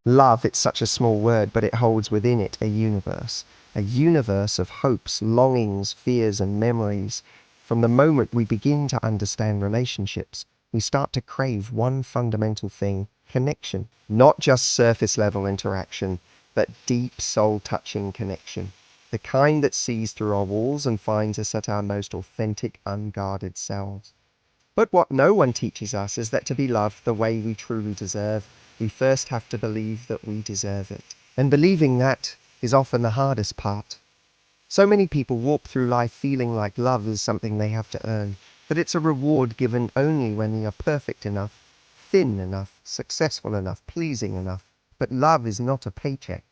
Love, it's such a small word, but it holds within it a universe of hopes, longings, fears, and memories. From the moment we begin to understand relationships, we start to crave one fundamental thing: connection. Not just surface level interaction, but deep soul touching connection. The kind that sees through our walls and finds us at our most authentic, unguarded selves. But what no one teaches us is that to be loved the way we truly deserve, we first have to believe that we deserve it. And believing that is often the hardest part. So many people walk through life feeling like love is something they have to earn, that it's a reward given only when they are perfect enough, thin enough, successful enough, pleasing enough. But love is not a paycheck.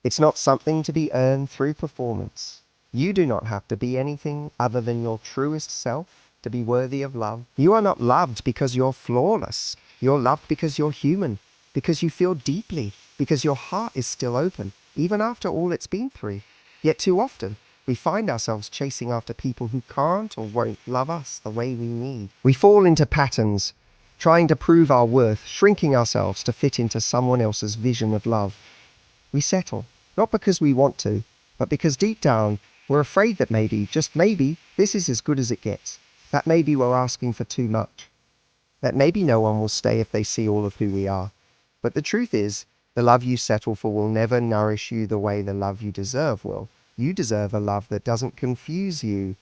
It's not something to be earned through performance. You do not have to be anything other than your truest self to be worthy of love. You are not loved because you're flawless. You're loved because you're human, because you feel deeply, because your heart is still open, even after all it's been through. Yet too often, we find ourselves chasing after people who can't or won't love us the way we need. We fall into patterns, trying to prove our worth, shrinking ourselves to fit into someone else's vision of love. We settle, not because we want to, but because deep down, we're afraid that maybe, just maybe, this is as good as it gets. That maybe we're asking for too much. That maybe no one will stay if they see all of who we are. But the truth is, the love you settle for will never nourish you the way the love you deserve will. You deserve a love that doesn't confuse you.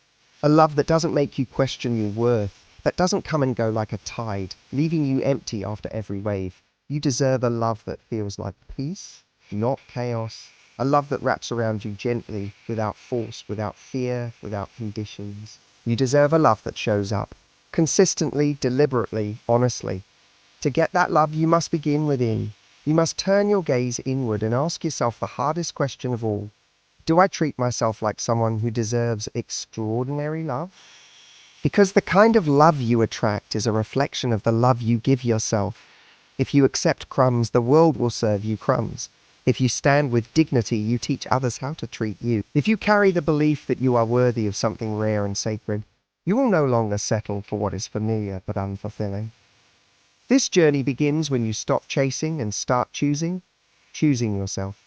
A love that doesn't make you question your worth. That doesn't come and go like a tide, leaving you empty after every wave. You deserve a love that feels like peace, not chaos. A love that wraps around you gently, without force, without fear, without conditions. You deserve a love that shows up, consistently, deliberately, honestly. To get that love, you must begin within. You must turn your gaze inward and ask yourself the hardest question of all. Do I treat myself like someone who deserves extraordinary love? Because the kind of love you attract is a reflection of the love you give yourself. If you accept crumbs, the world will serve you crumbs. If you stand with dignity, you teach others how to treat you. If you carry the belief that you are worthy of something rare and sacred, you will no longer settle for what is familiar but unfulfilling. This journey begins when you stop chasing and start choosing. Choosing yourself.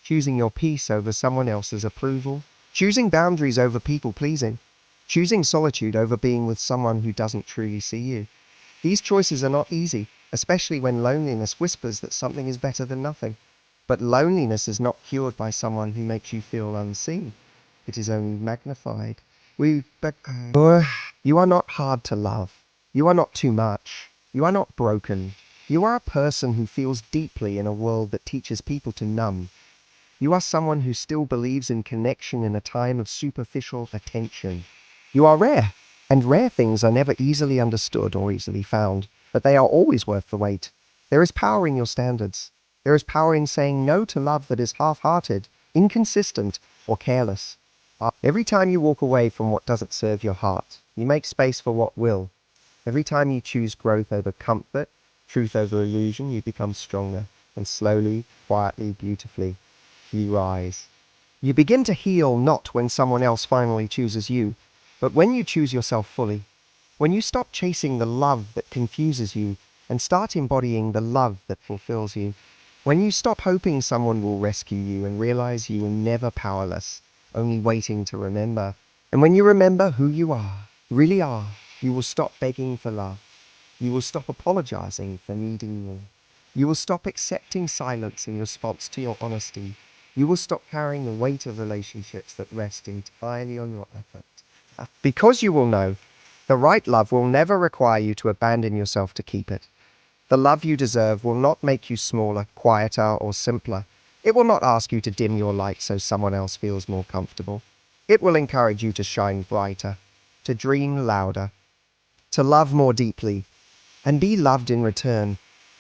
Choosing your peace over someone else's approval. Choosing boundaries over people pleasing. Choosing solitude over being with someone who doesn't truly see you. These choices are not easy, especially when loneliness whispers that something is better than nothing. But loneliness is not cured by someone who makes you feel unseen. It is only magnified. You are not hard to love. You are not too much. You are not broken. You are a person who feels deeply in a world that teaches people to numb. You are someone who still believes in connection in a time of superficial attention. You are rare, and rare things are never easily understood or easily found, but they are always worth the wait. There is power in your standards. There is power in saying no to love that is half-hearted, inconsistent, or careless. Every time you walk away from what doesn't serve your heart, you make space for what will. Every time you choose growth over comfort, truth over illusion, you become stronger, and slowly, quietly, beautifully, you rise. You begin to heal not when someone else finally chooses you, but when you choose yourself fully. When you stop chasing the love that confuses you and start embodying the love that fulfills you. When you stop hoping someone will rescue you and realize you were never powerless, only waiting to remember. And when you remember who you are, really are, you will stop begging for love. You will stop apologizing for needing more. You will stop accepting silence in response to your honesty. You will stop carrying the weight of relationships that rest entirely on your effort. Because you will know, the right love will never require you to abandon yourself to keep it. The love you deserve will not make you smaller, quieter, or simpler. It will not ask you to dim your light so someone else feels more comfortable. It will encourage you to shine brighter, to dream louder, to love more deeply, and be loved in return.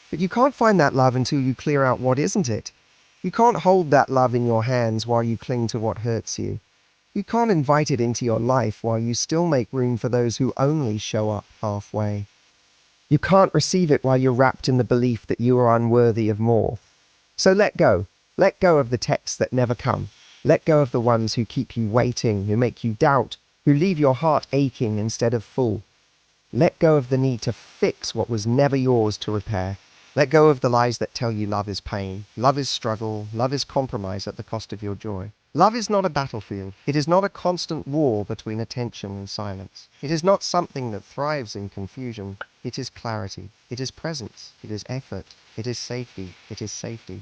But you can't find that love until you clear out what isn't it. You can't hold that love in your hands while you cling to what hurts you. You can't invite it into your life while you still make room for those who only show up halfway. You can't receive it while you're wrapped in the belief that you are unworthy of more. So let go. Let go of the texts that never come. Let go of the ones who keep you waiting, who make you doubt, who leave your heart aching instead of full. Let go of the need to fix what was never yours to repair. Let go of the lies that tell you love is pain, love is struggle, love is compromise at the cost of your joy. Love is not a battlefield. It is not a constant war between attention and silence. It is not something that thrives in confusion. It is clarity. It is presence. It is effort. It is safety. It is safety.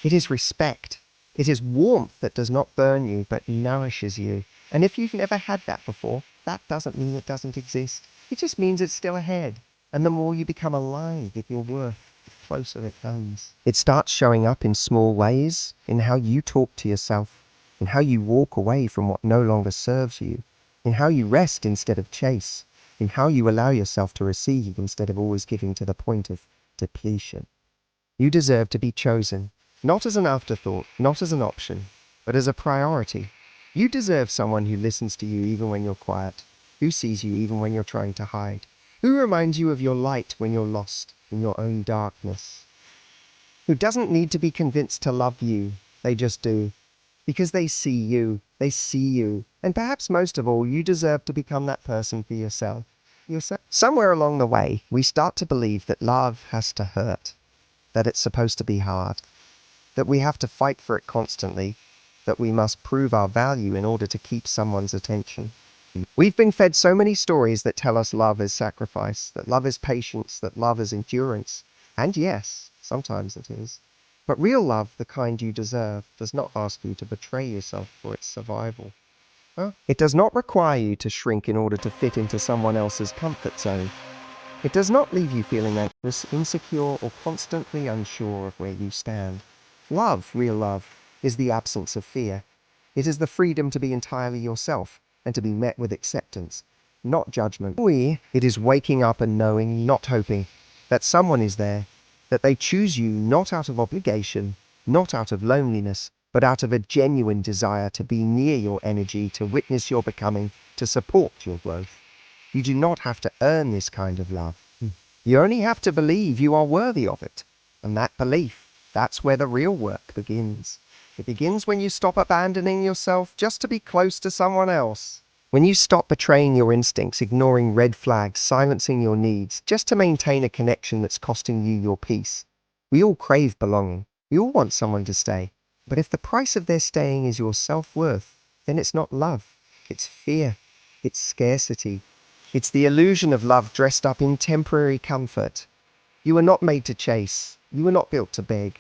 It is respect. It is warmth that does not burn you but nourishes you. And if you've never had that before, that doesn't mean it doesn't exist. It just means it's still ahead. And the more you become aligned with your worth, the closer it comes. It starts showing up in small ways, in how you talk to yourself, in how you walk away from what no longer serves you, in how you rest instead of chase, in how you allow yourself to receive instead of always giving to the point of depletion. You deserve to be chosen, not as an afterthought, not as an option, but as a priority. You deserve someone who listens to you even when you're quiet, who sees you even when you're trying to hide, who reminds you of your light when you're lost in your own darkness, who doesn't need to be convinced to love you, they just do. Because they see you, and perhaps most of all, you deserve to become that person for yourself. Somewhere along the way, we start to believe that love has to hurt, that it's supposed to be hard, that we have to fight for it constantly, that we must prove our value in order to keep someone's attention. We've been fed so many stories that tell us love is sacrifice, that love is patience, that love is endurance. And yes, sometimes it is. But real love, the kind you deserve, does not ask you to betray yourself for its survival. It does not require you to shrink in order to fit into someone else's comfort zone. It does not leave you feeling anxious, insecure, or constantly unsure of where you stand. Love, real love, is the absence of fear. It is the freedom to be entirely yourself and to be met with acceptance, not judgment. It is waking up and knowing, not hoping, that someone is there, that they choose you not out of obligation, not out of loneliness, but out of a genuine desire to be near your energy, to witness your becoming, to support your growth. You do not have to earn this kind of love. You only have to believe you are worthy of it. And that belief, that's where the real work begins. It begins when you stop abandoning yourself just to be close to someone else. When you stop betraying your instincts, ignoring red flags, silencing your needs, just to maintain a connection that's costing you your peace. We all crave belonging. We all want someone to stay. But if the price of their staying is your self-worth, then it's not love. It's fear. It's scarcity. It's the illusion of love dressed up in temporary comfort. You were not made to chase. You were not built to beg.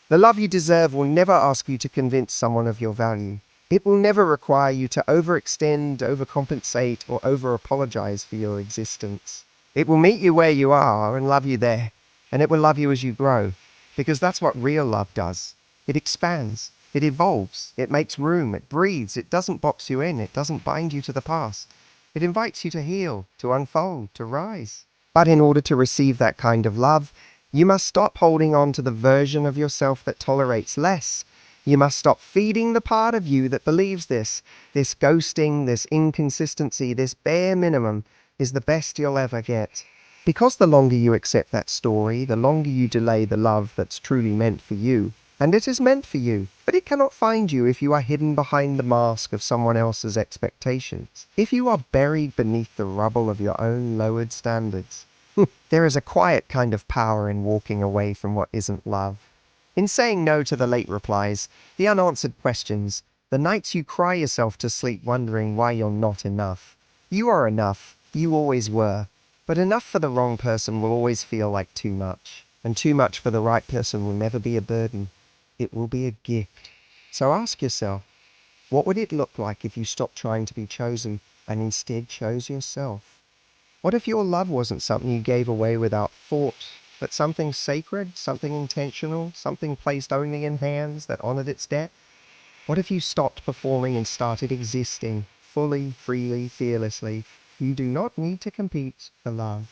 The love you deserve will never ask you to convince someone of your value. It will never require you to overextend, overcompensate, or over-apologize for your existence. It will meet you where you are and love you there. And it will love you as you grow. Because that's what real love does. It expands. It evolves. It makes room. It breathes. It doesn't box you in. It doesn't bind you to the past. It invites you to heal, to unfold, to rise. But in order to receive that kind of love, you must stop holding on to the version of yourself that tolerates less. You must stop feeding the part of you that believes this ghosting, this inconsistency, this bare minimum is the best you'll ever get. Because the longer you accept that story, the longer you delay the love that's truly meant for you. And it is meant for you, but it cannot find you if you are hidden behind the mask of someone else's expectations. If you are buried beneath the rubble of your own lowered standards. There is a quiet kind of power in walking away from what isn't love. In saying no to the late replies, the unanswered questions, the nights you cry yourself to sleep wondering why you're not enough. You are enough. You always were. But enough for the wrong person will always feel like too much. And too much for the right person will never be a burden. It will be a gift. So ask yourself, what would it look like if you stopped trying to be chosen and instead chose yourself? What if your love wasn't something you gave away without thought, but something sacred, something intentional, something placed only in hands that honored its debt? What if you stopped performing and started existing, fully, freely, fearlessly? You do not need to compete for love.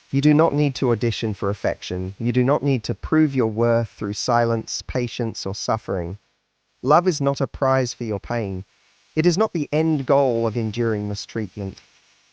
You do not need to audition for affection. You do not need to prove your worth through silence, patience, or suffering. Love is not a prize for your pain. It is not the end goal of enduring mistreatment.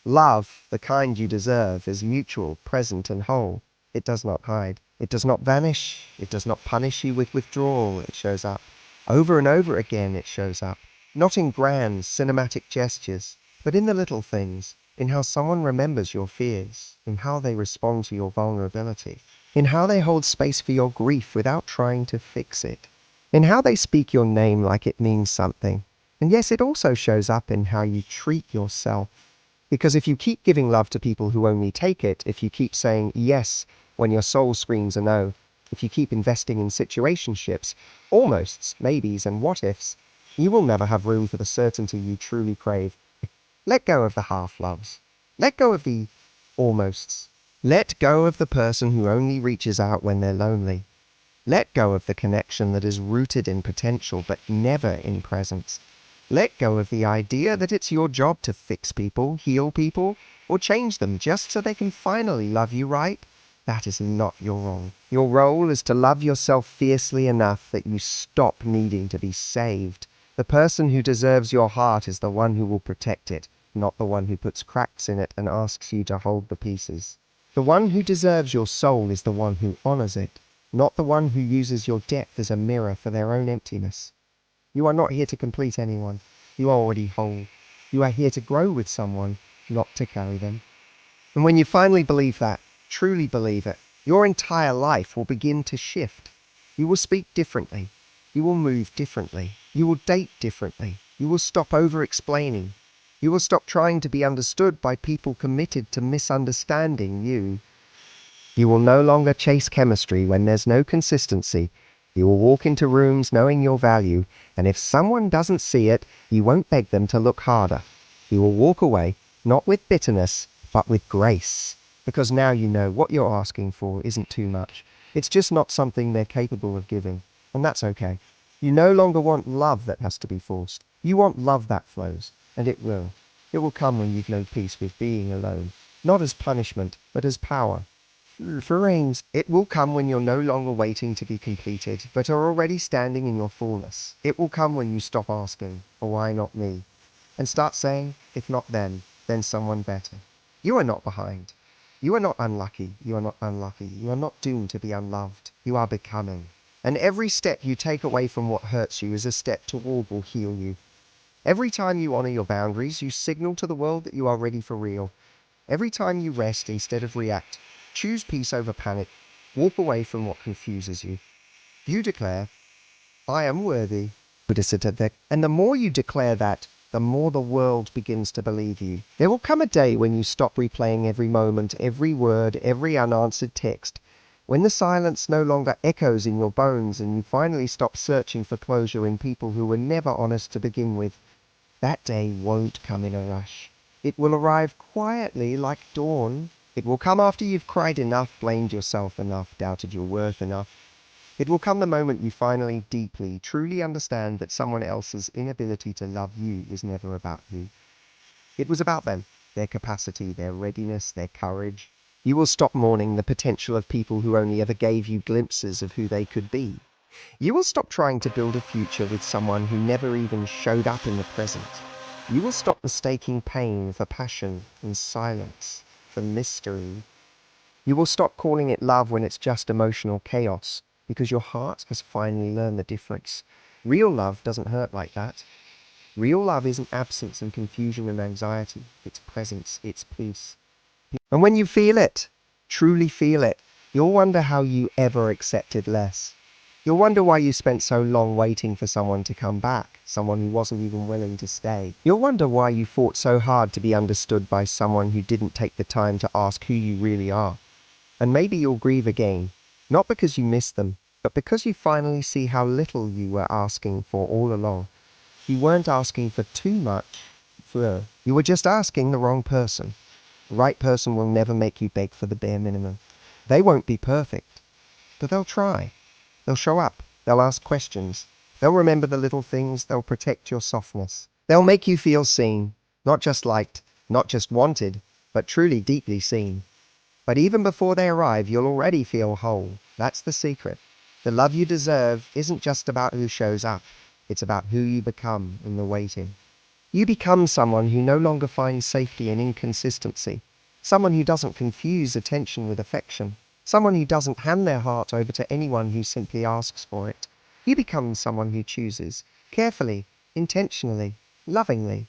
Love, the kind you deserve, is mutual, present, and whole. It does not hide. It does not vanish. It does not punish you with withdrawal. It shows up. Over and over again it shows up. Not in grand, cinematic gestures, but in the little things, in how someone remembers your fears, in how they respond to your vulnerability. in how they hold space for your grief without trying to fix it, in how they speak your name like it means something. And yes, it also shows up in how you treat yourself. Because if you keep giving love to people who only take it, if you keep saying yes when your soul screams a no, if you keep investing in situationships, almosts, maybes, and what ifs, you will never have room for the certainty you truly crave. Let go of the half loves. Let go of the almosts. Let go of the person who only reaches out when they're lonely. Let go of the connection that is rooted in potential but never in presence. Let go of the idea that it's your job to fix people, heal people, or change them just so they can finally love you right. That is not your role. Your role is to love yourself fiercely enough that you stop needing to be saved. The person who deserves your heart is the one who will protect it, not the one who puts cracks in it and asks you to hold the pieces. The one who deserves your soul is the one who honors it, not the one who uses your depth as a mirror for their own emptiness. You are not here to complete anyone. You are already whole. You are here to grow with someone, not to carry them. And when you finally believe that, truly believe it, your entire life will begin to shift. You will speak differently. You will move differently. You will date differently. You will stop over-explaining. You will stop trying to be understood by people committed to misunderstanding you. You will no longer chase chemistry when there's no consistency. You will walk into rooms knowing your value, and if someone doesn't see it, you won't beg them to look harder. You will walk away, not with bitterness, but with grace. Because now you know what you're asking for isn't too much. It's just not something they're capable of giving, and that's okay. You no longer want love that has to be forced. You want love that flows, and it will. It will come when you've known peace with being alone, not as punishment, but as power. For rains, it will come when you're no longer waiting to be completed, but are already standing in your fullness. It will come when you stop asking, why not me? And start saying, if not then someone better. You are not behind. You are not unlucky. You are not unlucky. You are not doomed to be unloved. You are becoming. And every step you take away from what hurts you is a step toward what will heal you. Every time you honor your boundaries, you signal to the world that you are ready for real. Every time you rest instead of react, choose peace over panic, walk away from what confuses you. You declare, I am worthy. And the more you declare that, the more the world begins to believe you. There will come a day when you stop replaying every moment, every word, every unanswered text. When the silence no longer echoes in your bones and you finally stop searching for closure in people who were never honest to begin with. That day won't come in a rush. It will arrive quietly like dawn. It will come after you've cried enough, blamed yourself enough, doubted your worth enough. It will come the moment you finally, deeply, truly understand that someone else's inability to love you is never about you. It was about them, their capacity, their readiness, their courage. You will stop mourning the potential of people who only ever gave you glimpses of who they could be. You will stop trying to build a future with someone who never even showed up in the present. You will stop mistaking pain for passion and silence for mystery. You will stop calling it love when it's just emotional chaos, because your heart has finally learned the difference. Real love doesn't hurt like that. Real love isn't absence and confusion and anxiety. It's presence, it's peace. And when you feel it, truly feel it, you'll wonder how you ever accepted less. You'll wonder why you spent so long waiting for someone to come back, someone who wasn't even willing to stay. You'll wonder why you fought so hard to be understood by someone who didn't take the time to ask who you really are. And maybe you'll grieve again, not because you miss them, but because you finally see how little you were asking for all along. You weren't asking for too much. You were just asking the wrong person. The right person will never make you beg for the bare minimum. They won't be perfect, but they'll try. They'll show up. They'll ask questions. They'll remember the little things. They'll protect your softness. They'll make you feel seen, not just liked, not just wanted, but truly deeply seen. But even before they arrive, you'll already feel whole. That's the secret. The love you deserve isn't just about who shows up. It's about who you become in the waiting. You become someone who no longer finds safety in inconsistency. Someone who doesn't confuse attention with affection. Someone who doesn't hand their heart over to anyone who simply asks for it. You become someone who chooses, carefully, intentionally, lovingly.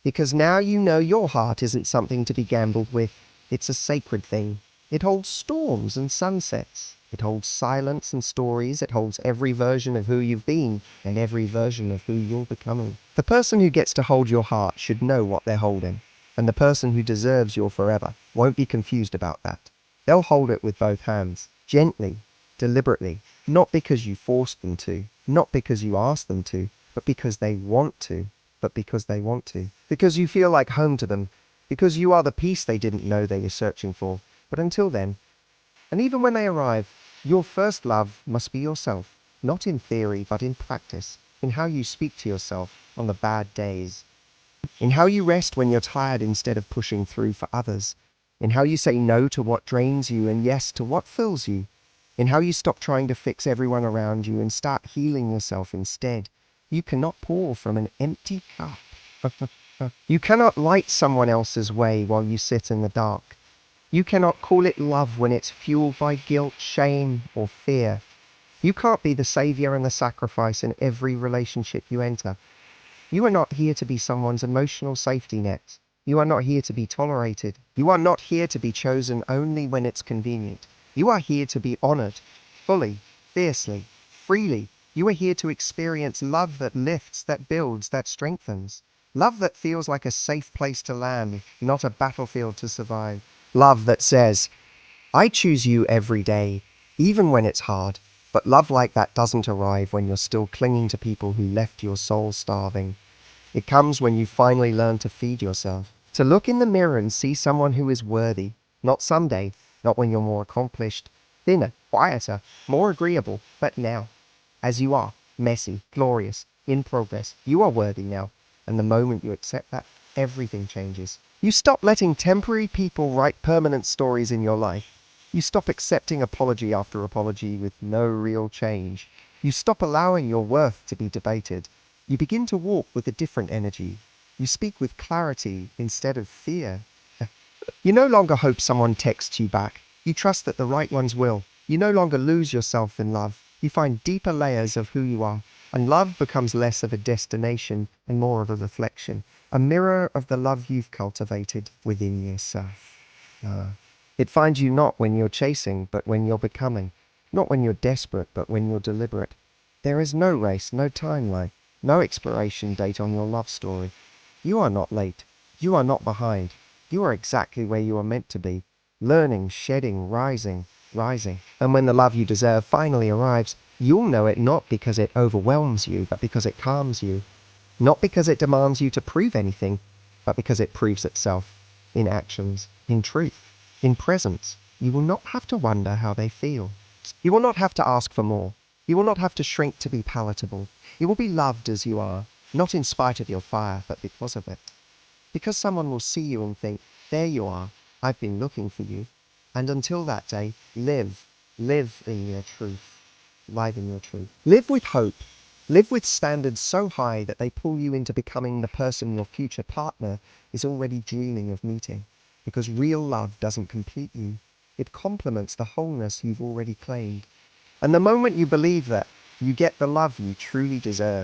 Because now you know your heart isn't something to be gambled with. It's a sacred thing. It holds storms and sunsets. It holds silence and stories. It holds every version of who you've been and every version of who you're becoming. The person who gets to hold your heart should know what they're holding, and the person who deserves your forever won't be confused about that. They'll hold it with both hands, gently, deliberately, not because you forced them to, not because you asked them to, but because they want to, because you feel like home to them, because you are the peace they didn't know they were searching for. But until then, and even when they arrive, your first love must be yourself, not in theory, but in practice, in how you speak to yourself on the bad days, in how you rest when you're tired instead of pushing through for others, in how you say no to what drains you and yes to what fills you, in how you stop trying to fix everyone around you and start healing yourself instead. You cannot pour from an empty cup. You cannot light someone else's way while you sit in the dark. You cannot call it love when it's fueled by guilt, shame, or fear. You can't be the savior and the sacrifice in every relationship you enter. You are not here to be someone's emotional safety net. You are not here to be tolerated. You are not here to be chosen only when it's convenient. You are here to be honored, fully, fiercely, freely. You are here to experience love that lifts, that builds, that strengthens. Love that feels like a safe place to land, not a battlefield to survive. Love that says, I choose you every day, even when it's hard. But love like that doesn't arrive when you're still clinging to people who left your soul starving. It comes when you finally learn to feed yourself. To look in the mirror and see someone who is worthy. Not someday, not when you're more accomplished, thinner, quieter, more agreeable, but now. As you are, messy, glorious, in progress. You are worthy now. And the moment you accept that, everything changes. You stop letting temporary people write permanent stories in your life. You stop accepting apology after apology with no real change. You stop allowing your worth to be debated. You begin to walk with a different energy. You speak with clarity instead of fear. You no longer hope someone texts you back. You trust that the right ones will. You no longer lose yourself in love. You find deeper layers of who you are. And love becomes less of a destination and more of a reflection. A mirror of the love you've cultivated within yourself. It finds you not when you're chasing, but when you're becoming. Not when you're desperate, but when you're deliberate. There is no race, no timeline, no expiration date on your love story. You are not late. You are not behind. You are exactly where you are meant to be. Learning, shedding, rising, rising. And when the love you deserve finally arrives, you'll know it not because it overwhelms you, but because it calms you. Not because it demands you to prove anything, but because it proves itself. In actions, in truth, in presence. You will not have to wonder how they feel. You will not have to ask for more. You will not have to shrink to be palatable. You will be loved as you are, not in spite of your fire, but because of it. Because someone will see you and think, there you are, I've been looking for you. And until that day, live. Live in your truth. Live in your truth. Live with hope. Live with standards so high that they pull you into becoming the person your future partner is already dreaming of meeting. Because real love doesn't complete you. It complements the wholeness you've already claimed. And the moment you believe that, you get the love you truly deserve.